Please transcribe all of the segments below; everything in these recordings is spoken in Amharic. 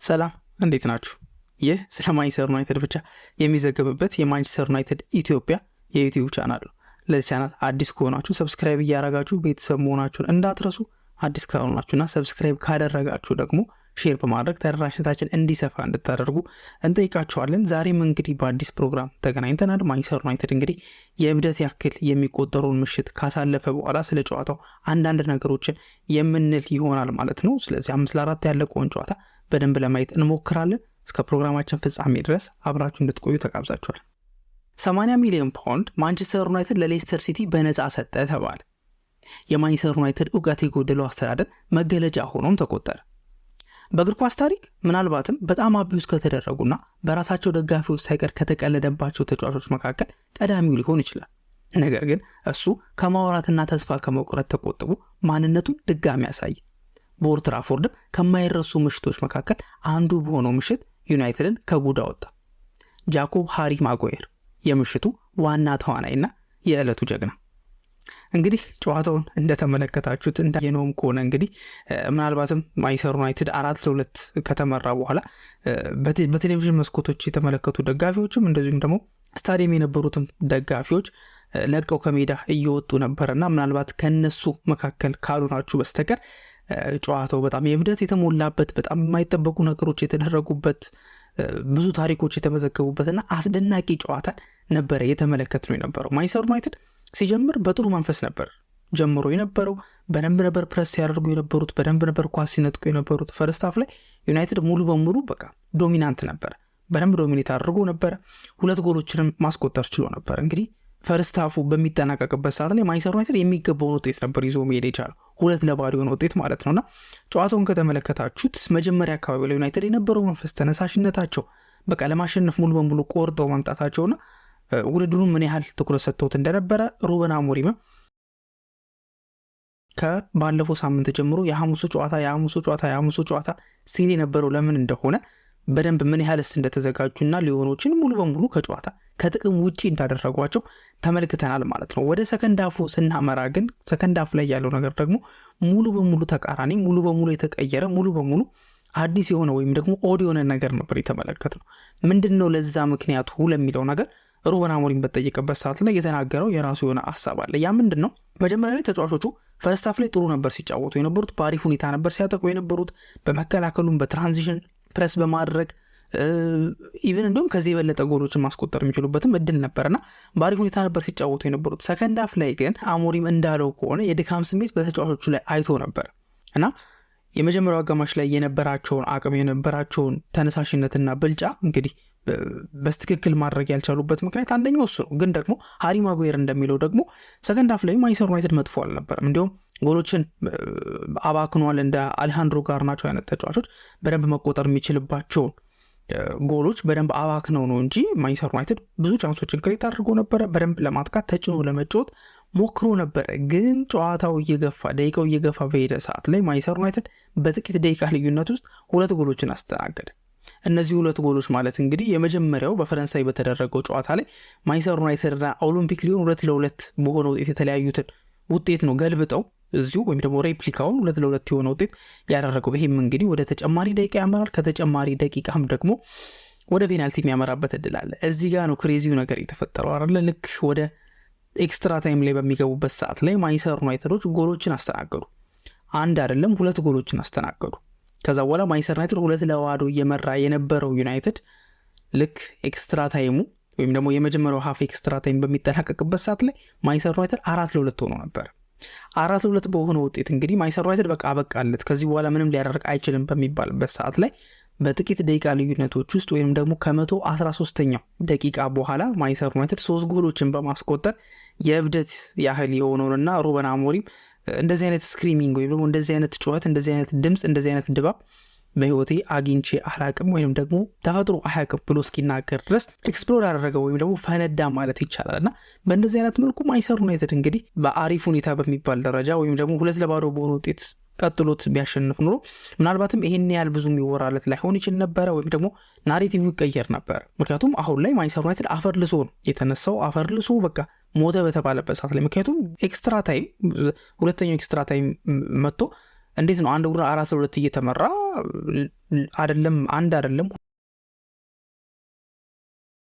ሰላም እንዴት ናችሁ? ይህ ስለ ማንቸስተር ዩናይትድ ብቻ የሚዘገብበት የማንቸስተር ዩናይትድ ኢትዮጵያ የዩቲዩብ ቻናል ነው። ለዚህ ቻናል አዲስ ከሆናችሁ ሰብስክራይብ እያደረጋችሁ ቤተሰብ መሆናችሁን እንዳትረሱ። አዲስ ከሆናችሁና ሰብስክራይብ ካደረጋችሁ ደግሞ ሼር በማድረግ ተደራሽነታችን እንዲሰፋ እንድታደርጉ እንጠይቃችኋለን። ዛሬም እንግዲህ በአዲስ ፕሮግራም ተገናኝተናል። ማንቸስተር ዩናይትድ እንግዲህ የእብደት ያክል የሚቆጠረውን ምሽት ካሳለፈ በኋላ ስለ ጨዋታው አንዳንድ ነገሮችን የምንል ይሆናል ማለት ነው። ስለዚህ 5-4 ያለቀውን ጨዋታ በደንብ ለማየት እንሞክራለን። እስከ ፕሮግራማችን ፍጻሜ ድረስ አብራችሁ እንድትቆዩ ተጋብዛችኋል። 80 ሚሊዮን ፓውንድ ማንቸስተር ዩናይትድ ለሌስተር ሲቲ በነፃ ሰጠ ተባለ። የማንቸስተር ዩናይትድ እውቀት የጎደለው አስተዳደር መገለጫ ሆኖም ተቆጠረ። በእግር ኳስ ታሪክ ምናልባትም በጣም አቢዩዝ ከተደረጉና በራሳቸው ደጋፊዎች ሳይቀር ከተቀለደባቸው ተጫዋቾች መካከል ቀዳሚው ሊሆን ይችላል። ነገር ግን እሱ ከማውራትና ተስፋ ከመቁረጥ ተቆጥቦ ማንነቱን ድጋሚ ያሳየ። በኦልድ ትራፎርድም ከማይረሱ ምሽቶች መካከል አንዱ በሆነው ምሽት ዩናይትድን ከጉዳ ወጣ። ጃኮብ ሃሪ ማጓየር የምሽቱ ዋና ተዋናይና የዕለቱ ጀግና። እንግዲህ ጨዋታውን እንደተመለከታችሁት እንዳየነውም ከሆነ እንግዲህ ምናልባትም ማንቸስተር ዩናይትድ 4-2 ከተመራ በኋላ በቴሌቪዥን መስኮቶች የተመለከቱ ደጋፊዎችም እንደዚሁም ደግሞ ስታዲየም የነበሩትም ደጋፊዎች ለቀው ከሜዳ እየወጡ ነበርና ምናልባት ከነሱ መካከል ካሉናችሁ በስተቀር ጨዋታው በጣም የእብደት የተሞላበት በጣም የማይጠበቁ ነገሮች የተደረጉበት ብዙ ታሪኮች የተመዘገቡበትና አስደናቂ ጨዋታ ነበረ የተመለከትነው የነበረው። ማንቸስተር ዩናይትድ ሲጀምር በጥሩ መንፈስ ነበር ጀምሮ የነበረው። በደንብ ነበር ፕሬስ ሲያደርጉ የነበሩት፣ በደንብ ነበር ኳስ ሲነጥቁ የነበሩት። ፈርስት ሃፍ ላይ ዩናይትድ ሙሉ በሙሉ በቃ ዶሚናንት ነበር፣ በደንብ ዶሚኔት አድርጎ ነበር። 2 ጎሎችንም ማስቆጠር ችሎ ነበር። እንግዲህ ፈርስት ሃፉ በሚጠናቀቅበት ሰዓት ላይ ማንቸስተር ዩናይትድ የሚገባውን ውጤት ነበር ይዞ መሄድ የቻለው፣ 2-0 የሆነ ውጤት ማለት ነውና ጨዋታውን ከተመለከታችሁት መጀመሪያ አካባቢ ላይ ዩናይትድ የነበረው መንፈስ፣ ተነሳሽነታቸው በቃ ለማሸነፍ ሙሉ በሙሉ ቆርጠው መምጣታቸውና ውድድሩን ምን ያህል ትኩረት ሰጥተውት እንደነበረ ሩበን አሞሪም ከባለፈው ሳምንት ጀምሮ የሐሙሱ ጨዋታ ሲል የነበረው ለምን እንደሆነ በደንብ ምን ያህልስ እንደተዘጋጁና ሊሆኖችን ሙሉ በሙሉ ከጨዋታ ከጥቅም ውጪ እንዳደረጓቸው ተመልክተናል ማለት ነው። ወደ ሰከንድ ሃፉ ስናመራ ግን ሰከንድ ሃፍ ላይ ያለው ነገር ደግሞ ሙሉ በሙሉ ተቃራኒ፣ ሙሉ በሙሉ የተቀየረ፣ ሙሉ በሙሉ አዲስ የሆነ ወይም ደግሞ ኦድ የሆነ ነገር ነበር የተመለከትነው። ምንድነው ለዛ ምክንያቱ ለሚለው ነገር ሩበን አሞሪም በተጠየቀበት ሰዓት ላይ የተናገረው የራሱ የሆነ ሐሳብ አለ። ያ ምንድነው? መጀመሪያ ላይ ተጫዋቾቹ ፈርስት ሃፍ ላይ ጥሩ ነበር ሲጫወቱ የነበሩት፣ በአሪፍ ሁኔታ ነበር ሲያጠቁ የነበሩት፣ በመከላከሉም በትራንዚሽን ፕሬስ በማድረግ ኢቨን እንደውም ከዚህ የበለጠ ጎሎችን ማስቆጠር የሚችሉበትም እድል ነበርና በአሪፍ ሁኔታ ነበር ሲጫወቱ የነበሩት። ሰከንድ ሃፍ ላይ ግን አሞሪም እንዳለው ከሆነ የድካም ስሜት በተጫዋቾቹ ላይ አይቶ ነበር እና የመጀመሪያው አጋማሽ ላይ የነበራቸውን አቅም የነበራቸውን ተነሳሽነትና ብልጫ እንግዲህ በስትክክል ማድረግ ያልቻሉበት ምክንያት አንደኛው እሱ ነው። ግን ደግሞ ሃሪ ማጓየር እንደሚለው ደግሞ ሰከንድ ሃፍ ላይ ማንቸስተር ዩናይትድ መጥፎ አልነበረም። እንዲሁም ጎሎችን አባክኗል። እንደ አሌሃንድሮ ጋርናቾ አይነት ተጫዋቾች በደንብ መቆጠር የሚችልባቸውን ጎሎች በደንብ አባክነው ነው እንጂ ማንቸስተር ዩናይትድ ብዙ ቻንሶችን ክሬት አድርጎ ነበረ። በደንብ ለማጥቃት ተጭኖ ለመጫወት ሞክሮ ነበረ። ግን ጨዋታው ደቂቃው እየገፋ በሄደ ሰዓት ላይ ማንቸስተር ዩናይትድ በጥቂት ደቂቃ ልዩነት ውስጥ 2 ጎሎችን አስተናገደ። እነዚህ 2 ጎሎች ማለት እንግዲህ የመጀመሪያው በፈረንሳይ በተደረገው ጨዋታ ላይ ማንቸስተር ዩናይትድና ኦሎምፒክ ሊዮን 2-2 በሆነ ውጤት የተለያዩትን ውጤት ነው ገልብጠው እዚሁ ወይም ደግሞ ሬፕሊካውን 2-2 የሆነ ውጤት ያደረገው። ይሄም እንግዲህ ወደ ተጨማሪ ደቂቃ ያመራል። ከተጨማሪ ደቂቃም ደግሞ ወደ ፔናልቲ የሚያመራበት እድል አለ። እዚህ ጋር ነው ክሬዚው ነገር የተፈጠረው አይደለ? ልክ ወደ ኤክስትራ ታይም ላይ በሚገቡበት ሰዓት ላይ ማንቸስተር ዩናይትዶች ጎሎችን አስተናገዱ። 1 አይደለም 2 ጎሎችን አስተናገዱ። ከዛ በኋላ ማንቸስተር ዩናይትድ 2-0 እየመራ የነበረው ዩናይትድ ልክ ኤክስትራ ታይሙ ወይም ደግሞ የመጀመሪያው ሃፍ ኤክስትራ ታይም በሚጠናቀቅበት ሰዓት ላይ ማንቸስተር ዩናይትድ 4-2 ሆኖ ነበር። 4-2 በሆነ ውጤት እንግዲህ ማንቸስተር ዩናይትድ በቃ አበቃለት ከዚህ በኋላ ምንም ሊያደርግ አይችልም በሚባልበት ሰዓት ላይ በጥቂት ደቂቃ ልዩነቶች ውስጥ ወይም ደግሞ ከ113ኛው ደቂቃ በኋላ ማንቸስተር ዩናይትድ 3 ጎሎችን በማስቆጠር የእብደት ያህል የሆነውንና ሩበን አሞሪም እንደዚህ አይነት ስክሪሚንግ ወይም ደግሞ እንደዚህ አይነት ጩኸት፣ እንደዚህ አይነት ድምጽ፣ እንደዚህ አይነት ድባብ በህይወቴ አግኝቼ አላቅም ወይም ደግሞ ተፈጥሮ አያቅም ብሎ እስኪናገር ድረስ ኤክስፕሎር አደረገው ወይም ደግሞ ፈነዳ ማለት ይቻላልና በእንደዚህ አይነት መልኩ ማንቸስተር ዩናይትድ እንግዲህ በአሪፍ ሁኔታ በሚባል ደረጃ ወይም ደግሞ 2-0 በሆነ ውጤት ቀጥሎት ቢያሸንፍ ኑሮ ምናልባትም ይሄን ያህል ብዙ የሚወራለት ላይሆን ይችል ነበረ፣ ወይም ደግሞ ናሬቲቭ ይቀየር ነበር። ምክንያቱም አሁን ላይ ማንቸስተር ዩናይትድ አፈርልሶ ነው የተነሳው። አፈርልሶ በቃ ሞተ በተባለበት ሰዓት ላይ ምክንያቱም ኤክስትራ ታይም ሁለተኛው ኤክስትራ ታይም መጥቶ እንዴት ነው አንድ ቡድን 4-2 እየተመራ አይደለም አንድ አይደለም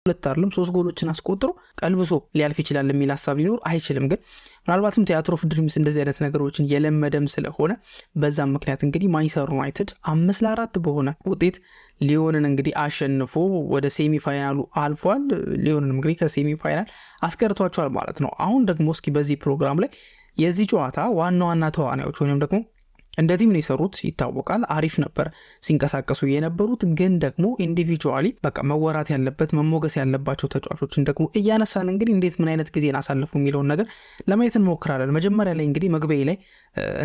ሁለት አይደለም 3 ጎሎችን አስቆጥሮ ቀልብሶ ሊያልፍ ይችላል የሚል ሐሳብ ሊኖር አይችልም። ግን ምናልባትም ቲያትር ኦፍ ድሪምስ እንደዚህ አይነት ነገሮችን የለመደም ስለሆነ በዛም ምክንያት እንግዲህ ማንቸስተር ዩናይትድ 5-4 በሆነ ውጤት ሊዮንን እንግዲህ አሸንፎ ወደ ሴሚ ፋይናሉ አልፏል። ሊዮንን እንግዲህ ከሴሚ ፋይናል አስቀርቷቸዋል ማለት ነው። አሁን ደግሞ እስኪ በዚህ ፕሮግራም ላይ የዚህ ጨዋታ ዋና ዋና ተዋናዮች ወይንም ደግሞ እንደ ቲም ነው የሰሩት ይታወቃል። አሪፍ ነበር ሲንቀሳቀሱ የነበሩት። ግን ደግሞ ኢንዲቪጁዋሊ በቃ መወራት ያለበት መሞገስ ያለባቸው ተጫዋቾችን ደግሞ እያነሳን እንግዲህ እንዴት ምን አይነት ጊዜን አሳልፉ የሚለውን ነገር ለማየት እንሞክራለን። መጀመሪያ ላይ እንግዲህ መግቢያ ላይ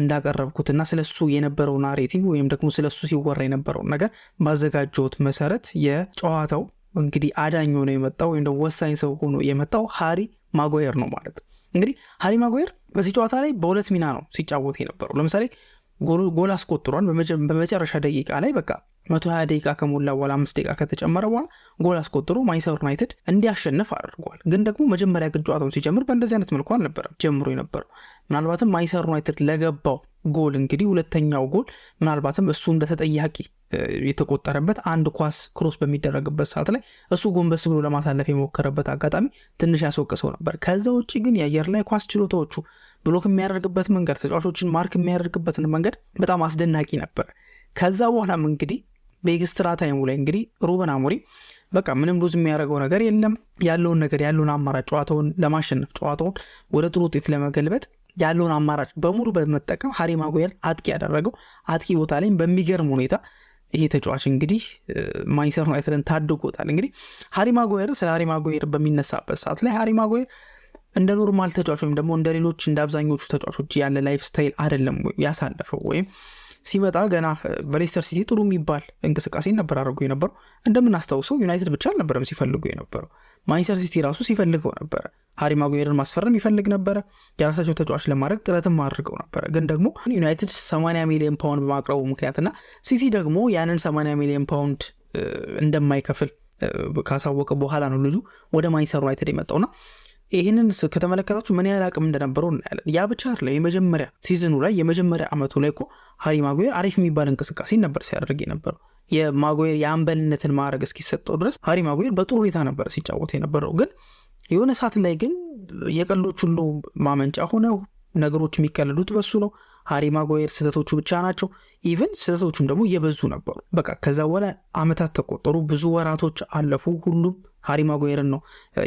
እንዳቀረብኩትና ስለሱ የነበረው ናሬቲቭ ወይም ደግሞ ስለሱ ሲወራ የነበረው ነገር ባዘጋጀሁት መሰረት የጨዋታው እንግዲህ አዳኝ ሆኖ የመጣው ወይም ደግሞ ወሳኝ ሰው ሆኖ የመጣው ሃሪ ማጓየር ነው ማለት ነው። እንግዲህ ሃሪ ማጓየር በዚህ ጨዋታ ላይ በሁለት ሚና ነው ሲጫወት የነበረው። ለምሳሌ ጎል አስቆጥሯል። በመጨረሻ ደቂቃ ላይ በቃ 120 ደቂቃ ከሞላ በኋላ 5 ደቂቃ ከተጨመረ በኋላ ጎል አስቆጥሮ ማንቸስተር ዩናይትድ እንዲያሸንፍ አድርጓል። ግን ደግሞ መጀመሪያ ግን ጨዋታውን ሲጀምር በእንደዚህ አይነት መልኩ አልነበረም ጀምሮ የነበረው። ምናልባትም ማንቸስተር ዩናይትድ ለገባው ጎል እንግዲህ ሁለተኛው ጎል ምናልባትም እሱ እንደተጠያቂ የተቆጠረበት አንድ ኳስ ክሮስ በሚደረግበት ሰዓት ላይ እሱ ጎንበስ ብሎ ለማሳለፍ የሞከረበት አጋጣሚ ትንሽ ያስወቅሰው ነበር። ከዛ ውጭ ግን የአየር ላይ ኳስ ችሎታዎቹ ብሎክ የሚያደርግበት መንገድ፣ ተጫዋቾችን ማርክ የሚያደርግበትን መንገድ በጣም አስደናቂ ነበር። ከዛ በኋላም እንግዲህ በኤክስትራ ታይሙ ላይ እንግዲህ ሩበን አሞሪም በቃ ምንም ሉዝ የሚያደርገው ነገር የለም ያለውን ነገር ያለውን አማራጭ ጨዋታውን ለማሸነፍ ጨዋታውን ወደ ጥሩ ውጤት ለመገልበጥ ያለውን አማራጭ በሙሉ በመጠቀም ሃሪ ማጓየር አጥቂ ያደረገው አጥቂ ቦታ ላይ በሚገርም ሁኔታ ይሄ ተጫዋች እንግዲህ ማንቸስተር ዩናይትድን ታድጎታል። እንግዲህ ሃሪ ማጓየር ስለ ሃሪ ማጓየር በሚነሳበት ሰዓት ላይ ሃሪ ማጓየር እንደ ኖርማል ተጫዋች ወይም ደግሞ እንደ ሌሎች እንደ አብዛኞቹ ተጫዋቾች ያለ ላይፍ ስታይል አይደለም ያሳለፈው። ወይም ሲመጣ ገና በሌስተር ሲቲ ጥሩ የሚባል እንቅስቃሴ ነበር አድርጎ የነበረው። እንደምናስታውሰው ዩናይትድ ብቻ አልነበረም ሲፈልጉ የነበረው፣ ማንቸስተር ሲቲ ራሱ ሲፈልገው ነበረ። ሃሪ ማጓየርን ማስፈረም ይፈልግ ነበረ፣ የራሳቸው ተጫዋች ለማድረግ ጥረትም አድርገው ነበረ። ግን ደግሞ ዩናይትድ 80 ሚሊዮን ፓውንድ በማቅረቡ ምክንያትና ሲቲ ደግሞ ያንን 80 ሚሊዮን ፓውንድ እንደማይከፍል ካሳወቀ በኋላ ነው ልጁ ወደ ማንቸስተር ዩናይትድ የመጣውና ይህንን ከተመለከታችሁ ምን ያህል አቅም እንደነበረው እናያለን። ያ ብቻ አይደለም፣ የመጀመሪያ ሲዝኑ ላይ የመጀመሪያ አመቱ ላይ እኮ ሃሪ ማጓየር አሪፍ የሚባል እንቅስቃሴ ነበር ሲያደርግ የነበረው። የማጓየር የአምበልነትን ማድረግ እስኪሰጠው ድረስ ሃሪ ማጓየር በጥሩ ሁኔታ ነበር ሲጫወት የነበረው። ግን የሆነ ሰዓት ላይ ግን የቀልዶች ሁሉ ማመንጫ ሆነ፣ ነገሮች የሚቀልዱት በሱ ነው። ሃሪ ማጓየር ስህተቶቹ ብቻ ናቸው። ኢቨን ስህተቶቹም ደግሞ እየበዙ ነበሩ። በቃ ከዛ በኋላ አመታት ተቆጠሩ፣ ብዙ ወራቶች አለፉ። ሁሉም ሃሪ ማጓየርን ነው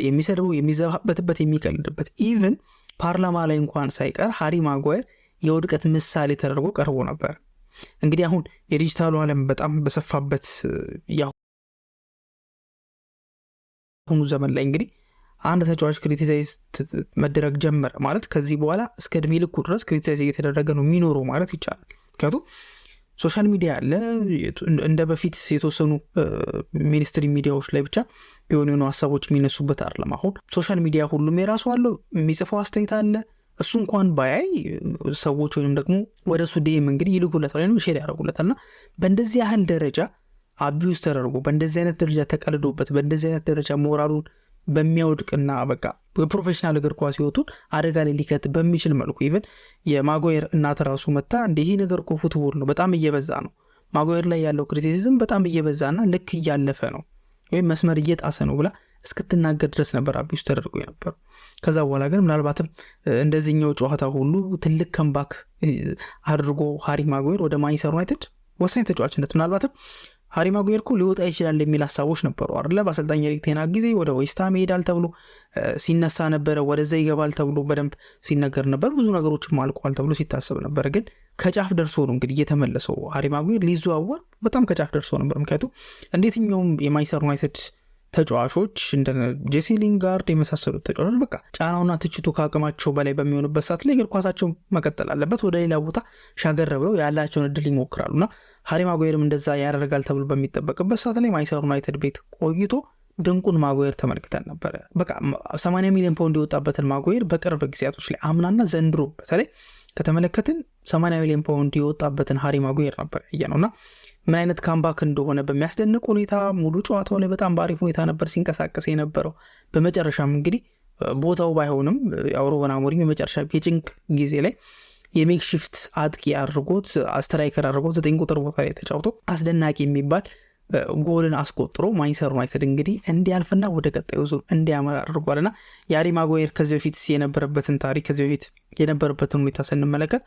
የሚሰድበው፣ የሚዘባበትበት፣ የሚቀልድበት። ኢቨን ፓርላማ ላይ እንኳን ሳይቀር ሃሪ ማጓየር የውድቀት ምሳሌ ተደርጎ ቀርቦ ነበር። እንግዲህ አሁን የዲጂታሉ ዓለም በጣም በሰፋበት ያሁኑ ዘመን ላይ እንግዲህ አንድ ተጫዋች ክሪቲሳይዝ መደረግ ጀመረ ማለት ከዚህ በኋላ እስከ እድሜ ልኩ ድረስ ክሪቲሳይዝ እየተደረገ ነው የሚኖረው ማለት ይቻላል። ምክንያቱም ሶሻል ሚዲያ አለ። እንደ በፊት የተወሰኑ ሚኒስትሪ ሚዲያዎች ላይ ብቻ የሆኑ ሀሳቦች የሚነሱበት አይደለም። አሁን ሶሻል ሚዲያ ሁሉም የራሱ አለው፣ የሚጽፈው አስተያየት አለ። እሱ እንኳን ባያይ ሰዎች ወይም ደግሞ ወደ እሱ ዲኤም እንግዲህ ይልኩለታል ወይም ሼር ያደርጉለታልና በእንደዚህ ያህል ደረጃ አቢዩዝ ተደርጎ በእንደዚህ አይነት ደረጃ ተቀልዶበት በእንደዚህ አይነት ደረጃ ሞራሉን በሚያወድቅና በቃ በፕሮፌሽናል እግር ኳስ ህይወቱን አደጋ ላይ ሊከት በሚችል መልኩ ኢቨን የማጓየር እናት ራሱ መጣ እንደ ይሄ ነገር እኮ ፉትቦል ነው፣ በጣም እየበዛ ነው፣ ማጓየር ላይ ያለው ክሪቲሲዝም በጣም እየበዛና ልክ እያለፈ ነው ወይም መስመር እየጣሰ ነው ብላ እስክትናገር ድረስ ነበር አቢዩዝ ተደርጎ የነበረው። ከዛ በኋላ ግን ምናልባትም እንደዚህኛው ጨዋታ ሁሉ ትልቅ ከምባክ አድርጎ ሃሪ ማጓየር ወደ ማንቸስተር ዩናይትድ ወሳኝ ተጫዋችነት ምናልባትም ሃሪ ማጓየር እኮ ሊወጣ ይችላል የሚል ሀሳቦች ነበሩ አይደለ? በአሰልጣኝ ኤሪክ ቴን ሃግ ጊዜ ወደ ዌስትሃም ይሄዳል ተብሎ ሲነሳ ነበረ፣ ወደዛ ይገባል ተብሎ በደንብ ሲነገር ነበር። ብዙ ነገሮችም አልቋል ተብሎ ሲታሰብ ነበር። ግን ከጫፍ ደርሶ ነው እንግዲህ እየተመለሰው ሃሪ ማጓየር ሊዘዋወር በጣም ከጫፍ ደርሶ ነበር። ምክንያቱም እንዴትኛውም የማንቸስተር ዩናይትድ ተጫዋቾች እንደ ጄሲ ሊንጋርድ የመሳሰሉት ተጫዋቾች በቃ ጫናውና ትችቱ ከአቅማቸው በላይ በሚሆንበት ሰዓት ላይ እግር ኳሳቸው መቀጠል አለበት፣ ወደ ሌላ ቦታ ሻገር ብለው ያላቸውን እድል ይሞክራሉና ሃሪ ማጓየርም እንደዛ ያደርጋል ተብሎ በሚጠበቅበት ሰዓት ላይ ማንቸስተር ዩናይትድ ቤት ቆይቶ ድንቁን ማጓየር ተመልክተን ነበረ። በቃ 80 ሚሊዮን ፓውንድ የወጣበትን ማጓየር በቅርብ ጊዜያቶች ላይ አምናና ዘንድሮ በተለይ ከተመለከትን 80 ሚሊዮን ፓውንድ የወጣበትን ሃሪ ማጓየር ነበር ያየነውና ምን አይነት ካምባክ እንደሆነ በሚያስደንቅ ሁኔታ ሙሉ ጨዋታው ላይ በጣም ባሪፍ ሁኔታ ነበር ሲንቀሳቀስ የነበረው። በመጨረሻም እንግዲህ ቦታው ባይሆንም ሩበን አሞሪም የመጨረሻ የጭንቅ ጊዜ ላይ የሜክሺፍት አጥቂ አድርጎት ስትራይከር አድርጎት 9 ቁጥር ቦታ ላይ ተጫውቶ አስደናቂ የሚባል ጎልን አስቆጥሮ ማንቸስተር ዩናይትድ እንግዲህ እንዲያልፍና ወደ ቀጣዩ ዙር እንዲያመራ አድርጓልና የሃሪ ማጓየር ከዚህ በፊት የነበረበትን ታሪክ ከዚህ በፊት የነበረበትን ሁኔታ ስንመለከት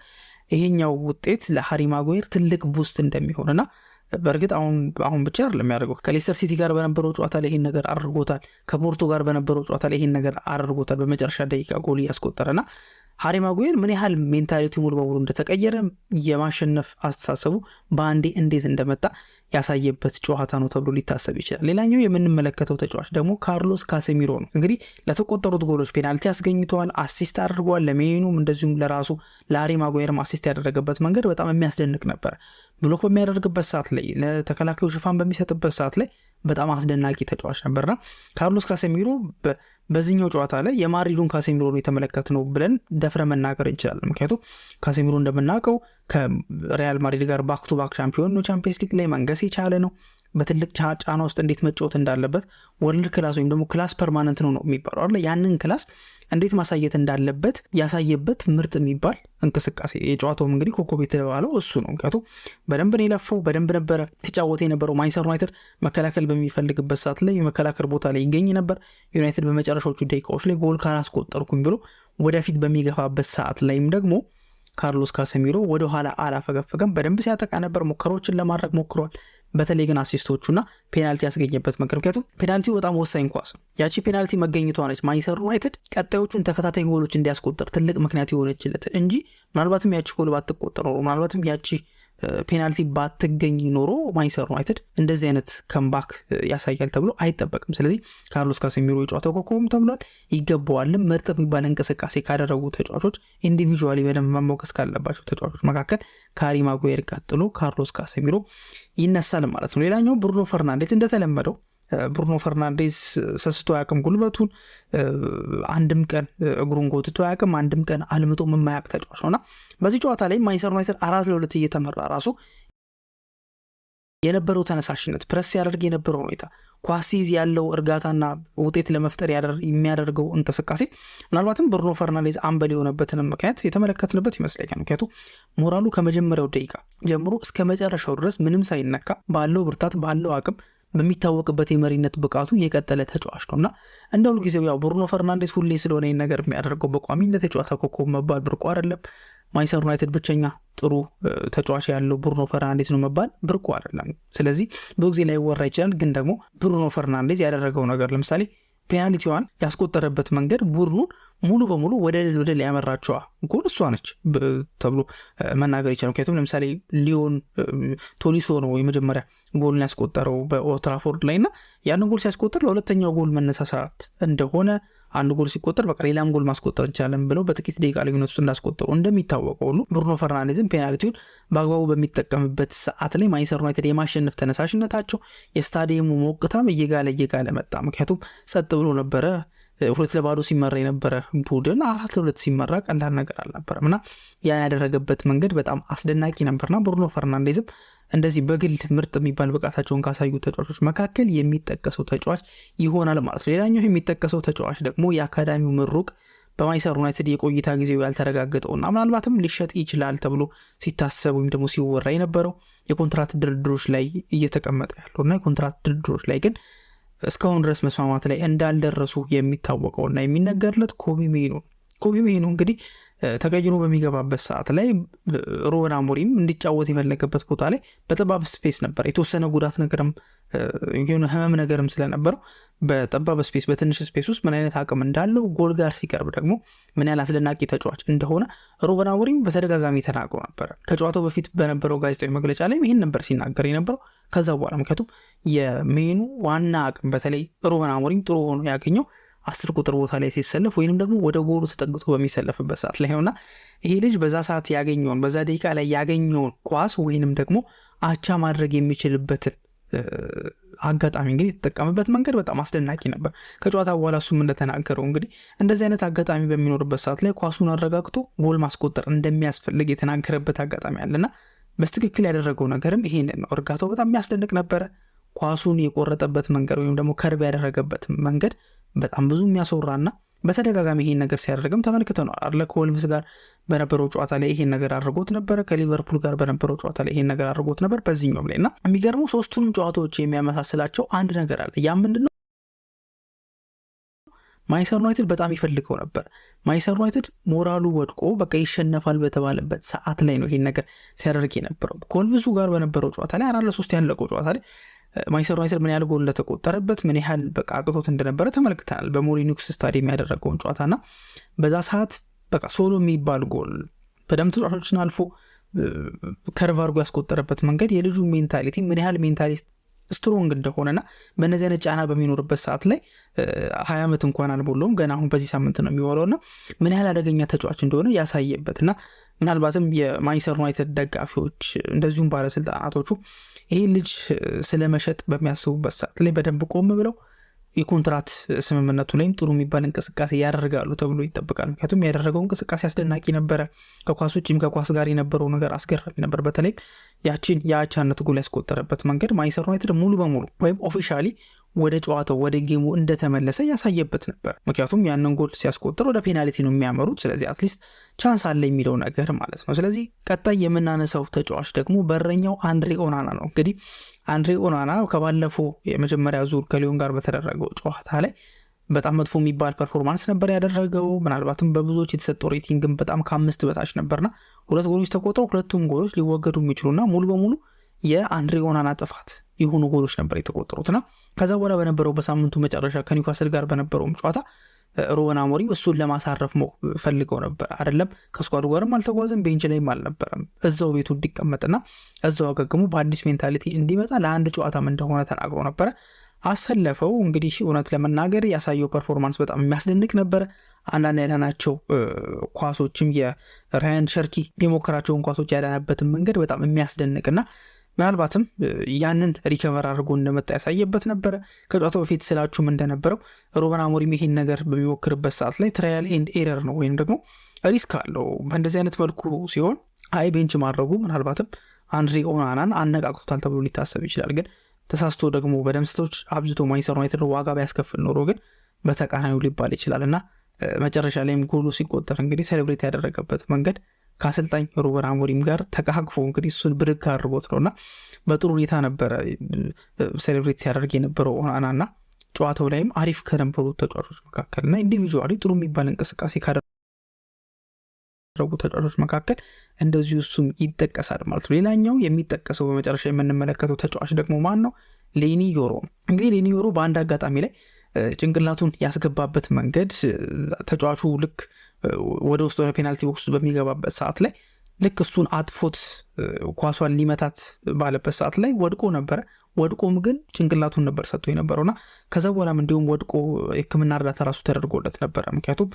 ይሄኛው ውጤት ለሃሪ ማጓየር ትልቅ ቡስት እንደሚሆንና በእርግጥ አሁን ብቻ አይደለም የሚያደርገው ከሌስተር ሲቲ ጋር በነበረው ጨዋታ ላይ ይሄን ነገር አድርጎታል። ከፖርቶ ጋር በነበረው ጨዋታ ላይ ይሄን ነገር አድርጎታል። በመጨረሻ ደቂቃ ጎል ያስቆጠረና ሃሪ ማጓየር ምን ያህል ሜንታሊቲው ሙሉ በሙሉ እንደተቀየረ የማሸነፍ አስተሳሰቡ በአንዴ እንዴት እንደመጣ ያሳየበት ጨዋታ ነው ተብሎ ሊታሰብ ይችላል። ሌላኛው የምንመለከተው ተጫዋች ደግሞ ካርሎስ ካሴሚሮ ነው። እንግዲህ ለተቆጠሩት ጎሎች ፔናልቲ ያስገኝተዋል፣ አሲስት አድርጓል። ለሜኑም እንደዚሁም ለራሱ ለሃሪ ማጓየርም አሲስት ያደረገበት መንገድ በጣም የሚያስደንቅ ነበር። ብሎክ በሚያደርግበት ሰዓት ላይ ለተከላካዩ ሽፋን በሚሰጥበት ሰዓት ላይ በጣም አስደናቂ ተጫዋች ነበርና ካርሎስ ካሴሚሮ በዚህኛው ጨዋታ ላይ የማድሪዱን ካሴሚሮ ነው የተመለከትነው ብለን ደፍረ መናገር እንችላለን። ምክንያቱም ካሴሚሮ እንደምናውቀው ከሪያል ማድሪድ ጋር ባክ ቱ ባክ ሻምፒዮን ነው፣ ቻምፒየንስ ሊግ ላይ መንገስ የቻለ ነው። በትልቅ ጫና ውስጥ እንዴት መጫወት እንዳለበት ወርልድ ክላስ ወይም ደግሞ ክላስ ፐርማነንት ነው የሚባለው አይደል? ያንን ክላስ እንዴት ማሳየት እንዳለበት ያሳየበት ምርጥ የሚባል እንቅስቃሴ። የጨዋታውም እንግዲህ ኮከብ የተባለው እሱ ነው። ምክንያቱም በደንብ ነው የለፈው፣ በደንብ ነበረ ተጫወተ የነበረው። ማንቸስተር ዩናይትድ መከላከል በሚፈልግበት ሰዓት ላይ የመከላከል ቦታ ላይ ይገኝ ነበር። ዩናይትድ በመጨረሻዎቹ ደቂቃዎች ላይ ጎል ካላስቆጠርኩኝ ብሎ ወደፊት በሚገፋበት ሰዓት ላይም ደግሞ ካርሎስ ካሴሚሮ ወደ ኋላ አላፈገፈገም፣ በደንብ ሲያጠቃ ነበር። ሙከራዎችን ለማድረግ ሞክሯል። በተለይ ግን አሲስቶቹና ፔናልቲ ያስገኘበት መንገድ፣ ምክንያቱም ፔናልቲው በጣም ወሳኝ ኳስ ነው። ያቺ ፔናልቲ መገኘቷ ነች ማንቸስተር ዩናይትድ ቀጣዮቹን ተከታታይ ጎሎች እንዲያስቆጥር ትልቅ ምክንያት የሆነችለት እንጂ ምናልባትም ያቺ ጎል ባትቆጠር ኖሮ ምናልባትም ያቺ ፔናልቲ ባትገኝ ኖሮ ማንቸስተር ዩናይትድ እንደዚህ አይነት ከምባክ ያሳያል ተብሎ አይጠበቅም። ስለዚህ ካርሎስ ካሴሚሮ የጨዋታው ኮከብም ተብሏል፣ ይገባዋልም። ምርጥ የሚባል እንቅስቃሴ ካደረጉ ተጫዋቾች ኢንዲቪጁዋሊ በደንብ መሞገስ ካለባቸው ተጫዋቾች መካከል ከሃሪ ማጓየር ቀጥሎ ካርሎስ ካሴሚሮ ይነሳል ማለት ነው። ሌላኛው ብሩኖ ፈርናንዴዝ እንደተለመደው ብሩኖ ፈርናንዴዝ ሰስቶ አያውቅም። ጉልበቱን አንድም ቀን እግሩን ጎትቶ አያውቅም። አንድም ቀን አልምጦ የማያውቅ ተጫዋች ነውና በዚህ ጨዋታ ላይ ማንቸስተር ዩናይትድ 4-2 እየተመራ ራሱ የነበረው ተነሳሽነት፣ ፕረስ ያደርግ የነበረው ሁኔታ፣ ኳሲዝ ያለው እርጋታና ውጤት ለመፍጠር የሚያደርገው እንቅስቃሴ ምናልባትም ብሩኖ ፈርናንዴዝ አምበል የሆነበትን ምክንያት የተመለከትንበት ይመስለኛል። ምክንያቱም ሞራሉ ከመጀመሪያው ደቂቃ ጀምሮ እስከ መጨረሻው ድረስ ምንም ሳይነካ ባለው ብርታት ባለው አቅም በሚታወቅበት የመሪነት ብቃቱ የቀጠለ ተጫዋች ነውና እንደ ሁሉ ጊዜው ያው ብሩኖ ፈርናንዴዝ ሁሌ ስለሆነ ይሄን ነገር የሚያደርገው በቋሚነት ተጫዋታ ኮከብ መባል ብርቁ አይደለም። ማንቸስተር ዩናይትድ ብቸኛ ጥሩ ተጫዋች ያለው ብሩኖ ፈርናንዴዝ ነው መባል ብርቁ አይደለም። ስለዚህ ብዙ ጊዜ ላይ ወራ ይችላል። ግን ደግሞ ብሩኖ ፈርናንዴዝ ያደረገው ነገር ለምሳሌ ፔናልቲዋን ያስቆጠረበት መንገድ ቡድኑን ሙሉ በሙሉ ወደ ድል ያመራቸዋ ጎል እሷ ነች ተብሎ መናገር ይችላል። ምክንያቱም ለምሳሌ ሊዮን ቶሊሶ ነው የመጀመሪያ ጎልን ያስቆጠረው በኦልድ ትራፎርድ ላይ እና ያን ጎል ሲያስቆጠር ለሁለተኛው ጎል መነሳሳት እንደሆነ አንድ ጎል ሲቆጠር በቃ ሌላም ጎል ማስቆጠር እንችላለን ብለው በጥቂት ደቂቃ ልዩነት ውስጥ እንዳስቆጠሩ እንደሚታወቀው ሁሉ ብሩኖ ፈርናንዴዝም ፔናልቲውን በአግባቡ በሚጠቀምበት ሰዓት ላይ ማንቸስተር ዩናይትድ የማሸነፍ ተነሳሽነታቸው የስታዲየሙ ሞቅታም እየጋለ መጣ። ምክንያቱም ጸጥ ብሎ ነበረ። 2-0 ሲመራ የነበረ ቡድን 4-2 ሲመራ ቀላል ነገር አልነበረም እና ያን ያደረገበት መንገድ በጣም አስደናቂ ነበርና ብሩኖ ፈርናንዴዝም እንደዚህ በግል ምርጥ የሚባል ብቃታቸውን ካሳዩ ተጫዋቾች መካከል የሚጠቀሰው ተጫዋች ይሆናል ማለት ነው። ሌላኛው የሚጠቀሰው ተጫዋች ደግሞ የአካዳሚው ምሩቅ በማንቸስተር ዩናይትድ የቆይታ ጊዜው ያልተረጋገጠውና ምናልባትም ሊሸጥ ይችላል ተብሎ ሲታሰብ ወይም ደግሞ ሲወራ የነበረው የኮንትራት ድርድሮች ላይ እየተቀመጠ ያለውና የኮንትራት ድርድሮች ላይ ግን እስካሁን ድረስ መስማማት ላይ እንዳልደረሱ የሚታወቀውና የሚነገርለት ኮቢ ሜኑ እንግዲህ ተቀይሮ በሚገባበት ሰዓት ላይ ሩበን አሞሪም እንዲጫወት የፈለገበት ቦታ ላይ በጠባብ ስፔስ ነበር። የተወሰነ ጉዳት ነገርም የሆነ ህመም ነገርም ስለነበረው በጠባብ ስፔስ በትንሽ ስፔስ ውስጥ ምን አይነት አቅም እንዳለው ጎል ጋር ሲቀርብ ደግሞ ምን ያህል አስደናቂ ተጫዋች እንደሆነ ሩበን አሞሪም በተደጋጋሚ ተናግሮ ነበር። ከጨዋታው በፊት በነበረው ጋዜጣዊ መግለጫ ላይ ይህን ነበር ሲናገር የነበረው። ከዛ በኋላ ምክንያቱም የሜኑ ዋና አቅም በተለይ ሩበን አሞሪም ጥሩ ሆኖ ያገኘው 10 ቁጥር ቦታ ላይ ሲሰለፍ ወይንም ደግሞ ወደ ጎሉ ተጠግቶ በሚሰለፍበት ሰዓት ላይ ነውና ይሄ ልጅ በዛ ሰዓት ያገኘውን በዛ ደቂቃ ላይ ያገኘውን ኳስ ወይንም ደግሞ አቻ ማድረግ የሚችልበትን አጋጣሚ እንግዲህ የተጠቀመበት መንገድ በጣም አስደናቂ ነበር። ከጨዋታ በኋላ እሱም እንደተናገረው እንግዲህ እንደዚህ አይነት አጋጣሚ በሚኖርበት ሰዓት ላይ ኳሱን አረጋግቶ ጎል ማስቆጠር እንደሚያስፈልግ የተናገረበት አጋጣሚ አለና በስትክክል ያደረገው ነገርም ይሄንን ነው። እርጋታው በጣም የሚያስደንቅ ነበረ። ኳሱን የቆረጠበት መንገድ ወይም ደግሞ ከርብ ያደረገበት መንገድ በጣም ብዙ የሚያስወራና በተደጋጋሚ ይሄን ነገር ሲያደርግም ተመልክተናል አይደል? ከወልቭስ ጋር በነበረው ጨዋታ ላይ ይሄን ነገር አድርጎት ነበር። ከሊቨርፑል ጋር በነበረው ጨዋታ ላይ ይሄን ነገር አድርጎት ነበር። በዚህኛውም ላይና የሚገርመው ሶስቱንም ጨዋታዎች የሚያመሳስላቸው አንድ ነገር አለ። ያ ምንድነው? ማንቸስተር ዩናይትድ በጣም ይፈልገው ነበር። ማንቸስተር ዩናይትድ ሞራሉ ወድቆ በቃ ይሸነፋል በተባለበት ሰዓት ላይ ነው ይሄን ነገር ሲያደርግ የነበረው። ከወልቭሱ ጋር በነበረው ጨዋታ ላይ 4-3 ያለቀው ጨዋታ ላይ ማንቸስተር ዩናይትድ ምን ያህል ጎል እንደተቆጠረበት ምን ያህል በቃ አቅቶት እንደነበረ ተመልክተናል። በሞሊኒክስ ስታዲየም ያደረገውን ጨዋታና በዛ ሰዓት በቃ ሶሎ የሚባል ጎል በደም ተጫዋቾችን አልፎ ከርቭ አድርጎ ያስቆጠረበት መንገድ የልጁ ሜንታሊቲ ምን ያህል ሜንታሊስት ስትሮንግ እንደሆነና በእነዚህ አይነት ጫና በሚኖርበት ሰዓት ላይ 20 ዓመት እንኳን አልሞላውም ገና አሁን በዚህ ሳምንት ነው የሚወለውና ምን ያህል አደገኛ ተጫዋች እንደሆነ ያሳየበትና ምናልባትም የማንቸስተር ዩናይትድ ደጋፊዎች እንደዚሁም ባለስልጣናቶቹ ይሄ ልጅ ስለመሸጥ በሚያስቡበት ሰዓት ላይ በደንብ ቆም ብለው የኮንትራት ስምምነቱ ላይም ጥሩ የሚባል እንቅስቃሴ ያደርጋሉ ተብሎ ይጠበቃል። ምክንያቱም ያደረገው እንቅስቃሴ አስደናቂ ነበረ። ከኳስ ውጭም ከኳስ ጋር የነበረው ነገር አስገራሚ ነበር። በተለይ ያቺን የአቻነት ጎል ያስቆጠረበት መንገድ ማንቸስተር ዩናይትድ ሙሉ በሙሉ ወይም ኦፊሻሊ ወደ ጨዋታው ወደ ጌሙ እንደተመለሰ ያሳየበት ነበር። ምክንያቱም ያንን ጎል ሲያስቆጥር ወደ ፔናልቲ ነው የሚያመሩት። ስለዚህ አትሊስት ቻንስ አለ የሚለው ነገር ማለት ነው። ስለዚህ ቀጣይ የምናነሳው ተጫዋች ደግሞ በረኛው አንድሬ ኦናና ነው። እንግዲህ አንድሬ ኦናና ከባለፈው የመጀመሪያ ዙር ከሊዮን ጋር በተደረገው ጨዋታ ላይ በጣም መጥፎ የሚባል ፐርፎርማንስ ነበር ያደረገው። ምናልባትም በብዙዎች የተሰጠው ሬቲንግም በጣም ከ5 በታች ነበርና 2 ጎሎች ተቆጥረው ሁለቱም ጎሎች ሊወገዱ የሚችሉና ሙሉ በሙሉ የአንድሬ ኦናና ጥፋት የሆኑ ጎሎች ነበር የተቆጠሩትና ከዛ በኋላ በነበረው በሳምንቱ መጨረሻ ከኒውካስል ጋር በነበረውም ጨዋታ ሩበን አሞሪም እሱን ለማሳረፍ ፈልገው ነበር። አይደለም ከስኳዱ ጋርም አልተጓዘም፣ ቤንች ላይም አልነበረም። እዛው ቤቱ እንዲቀመጥና እዛው አገግሞ በአዲስ ሜንታሊቲ እንዲመጣ ለአንድ ጨዋታም እንደሆነ ተናግሮ ነበረ። አሰለፈው። እንግዲህ እውነት ለመናገር ያሳየው ፐርፎርማንስ በጣም የሚያስደንቅ ነበር። አንዳንድ ያዳናቸው ኳሶችም የራያን ሸርኪ የሞከራቸውን ኳሶች ያዳነበትን መንገድ በጣም የሚያስደንቅና ምናልባትም ያንን ሪከቨር አድርጎ እንደመጣ ያሳየበት ነበረ። ከጨዋታው በፊት ስላችሁም እንደነበረው ሩበን አሞሪም ይሄን ነገር በሚሞክርበት ሰዓት ላይ ትራያል ኤንድ ኤረር ነው ወይም ደግሞ ሪስክ አለው። በእንደዚህ አይነት መልኩ ሲሆን ቤንች ማድረጉ ምናልባትም አንድሬ ኦናናን አነቃቅቶታል ተብሎ ሊታሰብ ይችላል። ግን ተሳስቶ ደግሞ በደምስቶች አብዝቶ ማንቸስተር ዩናይትድ ዋጋ ቢያስከፍል ኖሮ ግን በተቃራኒው ሊባል ይችላልና መጨረሻ ላይም ጎሉ ሲቆጠር እንግዲህ ሴሌብሬት ያደረገበት መንገድ ከአሰልጣኝ ሩበን አሞሪም ጋር ተቃቅፎ እንግዲህ እሱን ብድግ አድርጎት ነውና በጥሩ ሁኔታ ነበረ ሴሌብሬት ሲያደርግ የነበረው ኦናናና ጨዋታው ላይም አሪፍ ከነበሩ ተጫዋቾች መካከልና ኢንዲቪጁዋሊ ጥሩ የሚባል እንቅስቃሴ ካደረጉ ተጫዋቾች መካከል እንደዚሁ እሱም ይጠቀሳል ማለት ነው። ሌላኛው የሚጠቀሰው በመጨረሻ የምንመለከተው ተጫዋች ደግሞ ማን ነው? ሌኒ ዮሮ። እንግዲህ ሌኒ ዮሮ በአንድ አጋጣሚ ላይ ጭንቅላቱን ያስገባበት መንገድ ተጫዋቹ ልክ ወደ ውስጥ ወደ ፔናልቲ ቦክስ በሚገባበት ሰዓት ላይ ልክ እሱን አጥፎት ኳሷን ሊመታት ባለበት ሰዓት ላይ ወድቆ ነበረ። ወድቆም ግን ጭንቅላቱን ነበር ሰጥቶ የነበረውና ከዛ በኋላም እንዲሁም ወድቆ የሕክምና እርዳታ ራሱ ተደርጎለት ነበረ። ምክንያቱም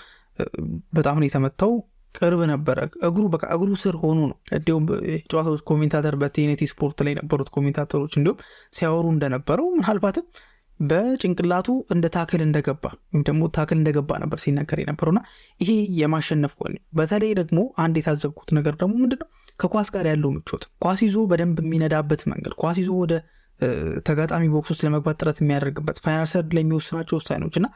በጣም ነው የተመታው፣ ቅርብ ነበረ። እግሩ ስር ሆኖ ነው። እንዲሁም ጨዋታዎች ኮሜንታተር በቲኤንቲ ስፖርት ላይ ነበሩት ኮሜንታተሮች እንዲሁም ሲያወሩ እንደነበረው ምናልባትም በጭንቅላቱ እንደ ታክል እንደገባ ወይም ደግሞ ታክል እንደገባ ነበር ሲነገር የነበረውና ይሄ የማሸነፍ ጎል። በተለይ ደግሞ አንድ የታዘብኩት ነገር ደግሞ ምንድነው ከኳስ ጋር ያለው ምቾት፣ ኳስ ይዞ በደንብ የሚነዳበት መንገድ፣ ኳስ ይዞ ወደ ተጋጣሚ ቦክስ ውስጥ ለመግባት ጥረት የሚያደርግበት ፋይናል ሰርድ ላይ የሚወስናቸው ውሳኔዎችና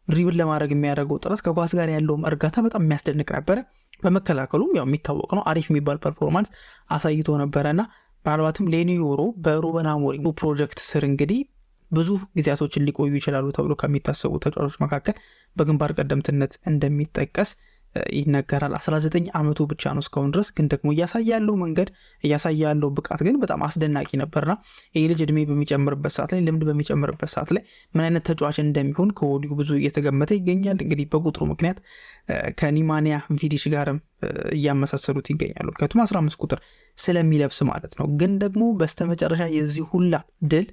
ድሪብል ለማድረግ የሚያደርገው ጥረት ከኳስ ጋር ያለውም እርጋታ በጣም የሚያስደንቅ ነበረ። በመከላከሉም ያው የሚታወቅ ነው አሪፍ የሚባል ፐርፎርማንስ አሳይቶ ነበረና ምናልባትም ሌኒ ዮሮ በሩበን አሞሪም ፕሮጀክት ስር እንግዲህ ብዙ ጊዜያቶችን ሊቆዩ ይችላሉ ተብሎ ከሚታሰቡ ተጫዋቾች መካከል በግንባር ቀደምትነት እንደሚጠቀስ ይነገራል። 19 ዓመቱ ብቻ ነው እስካሁን ድረስ፣ ግን ደግሞ እያሳየ ያለው መንገድ እያሳየ ያለው ብቃት ግን በጣም አስደናቂ ነበርና ይህ ልጅ እድሜ በሚጨምርበት ሰዓት ላይ ልምድ በሚጨምርበት ሰዓት ላይ ምን አይነት ተጫዋች እንደሚሆን ከወዲሁ ብዙ እየተገመተ ይገኛል። እንግዲህ በቁጥሩ ምክንያት ከኒማንያ ቪዲሽ ጋርም እያመሳሰሉት ይገኛሉ። ምክንያቱም 15 ቁጥር ስለሚለብስ ማለት ነው። ግን ደግሞ በስተመጨረሻ የዚህ ሁላ ድል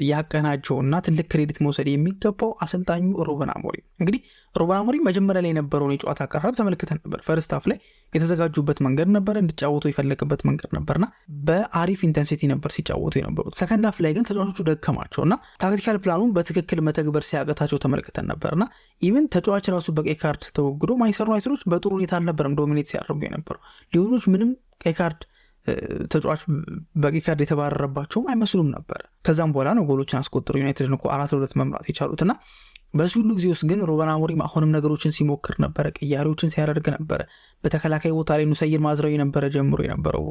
ያቀናጀውና ትልቅ ክሬዲት መውሰድ የሚገባው አሰልጣኙ ሩበን አሞሪም። እንግዲህ ሩበን አሞሪም መጀመሪያ ላይ የነበረውን የጨዋታ አቀራረብ ተመልክተን ነበር። ፈርስት ሃፍ ላይ የተዘጋጁበት መንገድ ነበር፣ እንዲጫወቱ የፈለገበት መንገድ ነበርና በአሪፍ ኢንተንሲቲ ነበር ሲጫወቱ የነበሩት። ሰከንድ ሃፍ ላይ ግን ተጫዋቾቹ ደከማቸውና ታክቲካል ፕላኑን በትክክል መተግበር ሲያቀታቸው ተመልክተን ነበርና ኢቭን ተጫዋች ራሱ በቀይ ካርድ ተወግዶ ማንቸስተር ዩናይትዶች በጥሩ ሁኔታ አልነበረም ዶሚኔት ሲያደርጉ የነበረው። ሊዮኖች ምንም ቀይ ካርድ ተጫዋች በቀይ ካርድ የተባረረባቸውም አይመስሉም ነበር። ከዛም በኋላ ነው ጎሎችን አስቆጥሩ ዩናይትድን እኮ 4-2 መምራት የቻሉትና በዚህ ሁሉ ጊዜ ውስጥ ግን ሩበን አሞሪም አሁንም ነገሮችን ሲሞክር ነበረ፣ ቅያሬዎችን ሲያደርግ ነበረ። በተከላካይ ቦታ ላይ ኑሰይር ማዝራዊ ነበረ ጀምሮ የነበረው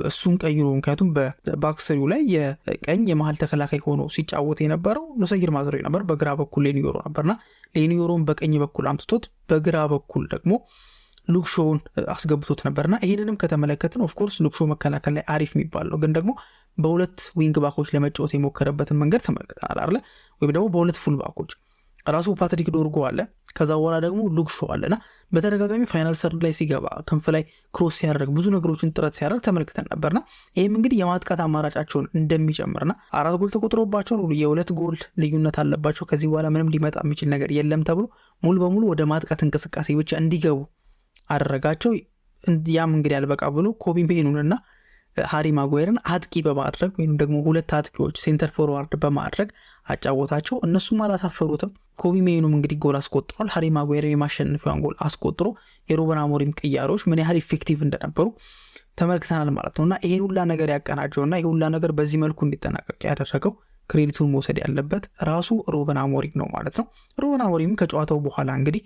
እሱን ቀይሮ፣ ምክንያቱም በባክስሪው ላይ የቀኝ የመሀል ተከላካይ ሆኖ ሲጫወት የነበረው ኑሰይር ማዝራዊ ነበር። በግራ በኩል ሌኒዮሮ ነበርና ሌኒዮሮን በቀኝ በኩል አምጥቶት በግራ በኩል ደግሞ ሉክሾውን አስገብቶት ነበርና ይህንንም ከተመለከትን ኦፍኮርስ ሉክሾ መከላከል ላይ አሪፍ የሚባል ነው፣ ግን ደግሞ በሁለት ዊንግ ባኮች ለመጫወት የሞከረበትን መንገድ ተመልክተናል አይደለ? ወይም ደግሞ በሁለት ፉል ባኮች ራሱ ፓትሪክ ዶርጎ አለ፣ ከዛ በኋላ ደግሞ ሉክሾ አለና በተደጋጋሚ ፋይናል ሰርድ ላይ ሲገባ ክንፍ ላይ ክሮስ ሲያደርግ ብዙ ነገሮችን ጥረት ሲያደርግ ተመልክተን ነበርና ይህም እንግዲህ የማጥቃት አማራጫቸውን እንደሚጨምርና 4 ጎል ተቆጥሮባቸው የ2 ጎል ልዩነት አለባቸው፣ ከዚህ በኋላ ምንም ሊመጣ የሚችል ነገር የለም ተብሎ ሙሉ በሙሉ ወደ ማጥቃት እንቅስቃሴ ብቻ እንዲገቡ አደረጋቸው። ያም እንግዲህ ያልበቃ ብሎ ኮቢ ሜኑንና ሃሪ ማጓየርን አጥቂ በማድረግ ወይም ደግሞ ሁለት አጥቂዎች ሴንተር ፎርዋርድ በማድረግ አጫወታቸው። እነሱም አላሳፈሩትም። ኮቢ ሜኑም እንግዲህ ጎል አስቆጥሯል። ሃሪ ማጓየር የማሸነፊያውን ጎል አስቆጥሮ የሩበን አሞሪም ቅያሬዎች ምን ያህል ኢፌክቲቭ እንደነበሩ ተመልክተናል ማለት ነውና ይሄን ሁላ ነገር ያቀናጀውና ይሄን ሁላ ነገር በዚህ መልኩ እንዲጠናቀቅ ያደረገው ክሬዲቱን መውሰድ ያለበት ራሱ ሩበን አሞሪም ነው ማለት ነው። ሩበን አሞሪም ከጨዋታው በኋላ እንግዲህ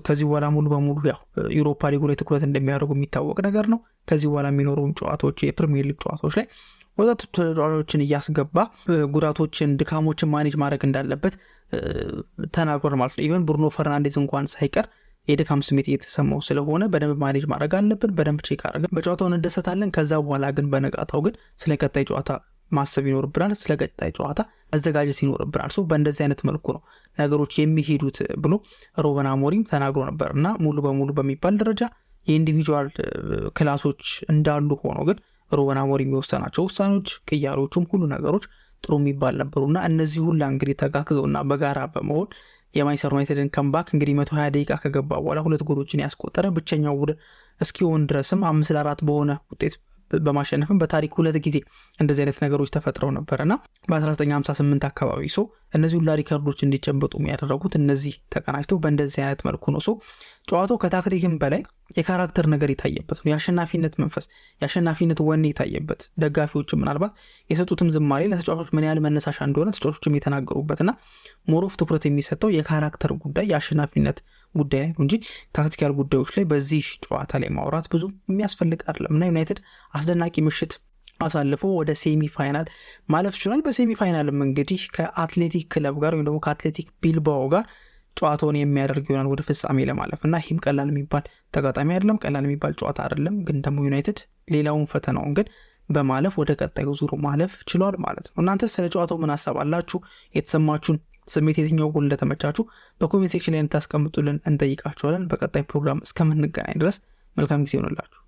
ከዚህ በኋላ ሙሉ በሙሉ ያው ዩሮፓ ሊግ ላይ ትኩረት እንደሚያደርጉ የሚታወቅ ነገር ነው። ከዚህ በኋላ የሚኖሩን ጨዋታዎች የፕሪሚየር ሊግ ጨዋታዎች ላይ ወጣት ተጫዋቾችን እያስገባ ጉዳቶችን፣ ድካሞችን ማኔጅ ማድረግ እንዳለበት ተናግሯል ማለት ነው። ኢቨን ብሩኖ ፈርናንዴዝ እንኳን ሳይቀር የድካም ስሜት እየተሰማው ስለሆነ በደንብ ማኔጅ ማድረግ አለብን፣ በደንብ ቼክ አድርገን በጨዋታው እንደሰታለን። ከዛ በኋላ ግን በነጋታው ግን ስለ ቀጣይ ጨዋታ ማሰብ ይኖርብናል፣ ስለ ቀጣይ ጨዋታ መዘጋጀት ይኖርብናል። በእንደዚህ አይነት መልኩ ነው ነገሮች የሚሄዱት ብሎ ሩበን አሞሪም ተናግሮ ነበር እና ሙሉ በሙሉ በሚባል ደረጃ የኢንዲቪጁዋል ክላሶች እንዳሉ ሆኖ ግን ሩበን አሞሪም የወሰናቸው ውሳኔዎች፣ ቅያሬዎቹም ሁሉ ነገሮች ጥሩ የሚባል ነበሩና እነዚህ ሁላ እንግዲህ ተጋግዘውና በጋራ በመሆን የማንቸስተር ዩናይትድን ከምባክ እንግዲህ 120 ደቂቃ ከገባ በኋላ 2 ጎሎችን ያስቆጠረ ብቸኛው ቡድን እስኪሆን ድረስም 5-4 በሆነ ውጤት በማሸነፍም በታሪክ 2 ጊዜ እንደዚህ አይነት ነገሮች ተፈጥረው ነበርና በ1958 አካባቢ እነዚህ ሁላ ሪከርዶች እንዲጨበጡ የሚያደርጉት እነዚህ ተቀናጅተው በእንደዚህ አይነት መልኩ ነው። ጨዋታው ከታክቲክም በላይ የካራክተር ነገር የታየበት ነው። የአሸናፊነት መንፈስ፣ የአሸናፊነት ወኔ የታየበት፣ ደጋፊዎችም ምናልባት የሰጡትም ዝማሬ ለተጫዋቾች ምን ያህል መነሳሻ እንደሆነ ተጫዋቾችም የተናገሩበትና ሞሮፍ ትኩረት የሚሰጠው የካራክተር ጉዳይ፣ የአሸናፊነት ጉዳይ ላይ እንጂ ታክቲካል ጉዳዮች ላይ በዚህ ጨዋታ ላይ ማውራት ብዙ የሚያስፈልግ አይደለም እና ዩናይትድ አስደናቂ ምሽት አሳልፎ ወደ ሴሚ ፋይናል ማለፍ ይችላል። በሴሚ ፋይናልም እንግዲህ ከአትሌቲክ ክለብ ጋር ወይም ደግሞ ከአትሌቲክ ቢልባኦ ጋር ጨዋታውን የሚያደርግ ይሆናል ወደ ፍጻሜ ለማለፍ እና ይህም ቀላል የሚባል ተጋጣሚ አይደለም፣ ቀላል የሚባል ጨዋታ አይደለም። ግን ደግሞ ዩናይትድ ሌላውን ፈተናውን ግን በማለፍ ወደ ቀጣዩ ዙር ማለፍ ችሏል ማለት ነው። እናንተ ስለ ጨዋታው ምን ሐሳብ አላችሁ? የተሰማችሁን ስሜት፣ የትኛው ጎል እንደተመቻችሁ በኮሜንት ሴክሽን ላይ እንታስቀምጡልን እንጠይቃችኋለን። በቀጣይ ፕሮግራም እስከምንገናኝ ድረስ መልካም ጊዜ ይሆንላችሁ።